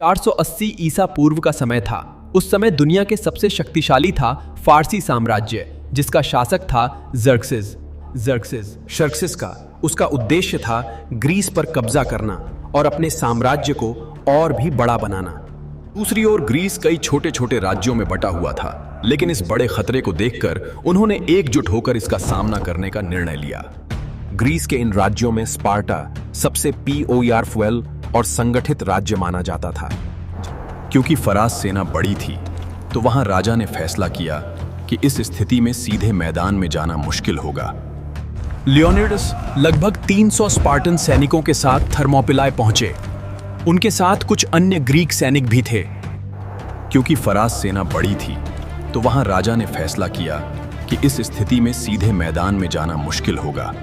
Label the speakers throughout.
Speaker 1: 480 ईसा पूर्व का समय था। उस समय दुनिया के सबसे शक्तिशाली था फारसी साम्राज्य, जिसका शासक था जर्क्सिस का उसका उद्देश्य था ग्रीस पर कब्जा करना और अपने साम्राज्य को और भी बड़ा बनाना। दूसरी ओर ग्रीस कई छोटे छोटे राज्यों में बटा हुआ था, लेकिन इस बड़े खतरे को देखकर उन्होंने एकजुट होकर इसका सामना करने का निर्णय लिया। ग्रीस के इन राज्यों में स्पार्टा सबसे पॉवरफुल और संगठित राज्य माना जाता था। क्योंकि फरास सेना बड़ी थी, तो वहां राजा ने फैसला किया कि इस स्थिति में सीधे मैदान में जाना मुश्किल होगा। लियोनिडास लगभग 300 स्पार्टन सैनिकों के साथ थर्मोपिलाए पहुंचे। उनके साथ कुछ अन्य ग्रीक सैनिक भी थे। क्योंकि फरास सेना बड़ी थी, तो वहां राजा ने फैसला किया कि इस स्थिति में सीधे मैदान में जाना मुश्किल होगा।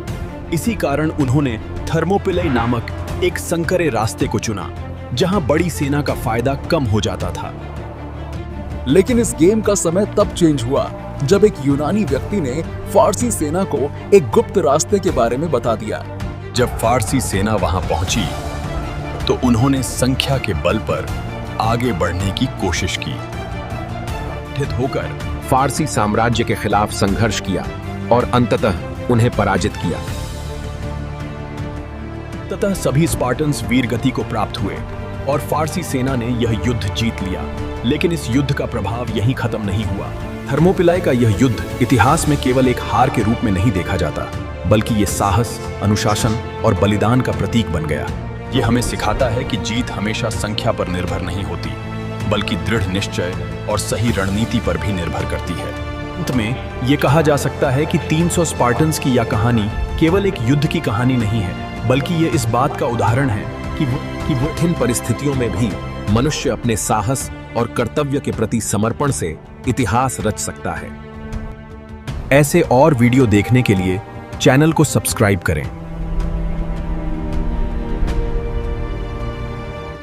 Speaker 1: इसी कारण उन्होंने थर्मोपिलाई नामक एक संकरे रास्ते को चुना, जहां बड़ी सेना का फायदा कम हो जाता था।
Speaker 2: लेकिन इस गेम का समय तब चेंज हुआ जब एक यूनानी व्यक्ति ने फारसी सेना को एक गुप्त रास्ते के बारे में बता दिया।
Speaker 1: जब फारसी सेना वहां पहुंची, तो उन्होंने संख्या के बल पर आगे बढ़ने की कोशिश की।
Speaker 3: संगठित होकर फारसी साम्राज्य के खिलाफ संघर्ष किया और अंततः उन्हें पराजित किया।
Speaker 1: ततः सभी स्पार्टन्स वीर गति को प्राप्त हुए और फारसी सेना ने यह युद्ध जीत लिया। लेकिन इस युद्ध का प्रभाव यहीं खत्म नहीं हुआ। थर्मोपिलाई का यह युद्ध इतिहास में केवल एक हार के रूप में नहीं देखा जाता, बल्कि ये साहस, अनुशासन और बलिदान का प्रतीक बन गया। ये हमें सिखाता है कि जीत हमेशा संख्या पर निर्भर नहीं होती, बल्कि दृढ़ निश्चय और सही रणनीति पर भी निर्भर करती है। अंत में ये कहा जा सकता है कि 300 स्पार्टन्स की यह कहानी केवल एक युद्ध की कहानी नहीं है, बल्कि ये इस बात का उदाहरण है कि वो
Speaker 3: कठिन परिस्थितियों में भी मनुष्य अपने साहस और कर्तव्य के प्रति समर्पण से इतिहास रच सकता है।
Speaker 1: ऐसे और वीडियो देखने के लिए चैनल को सब्सक्राइब करें।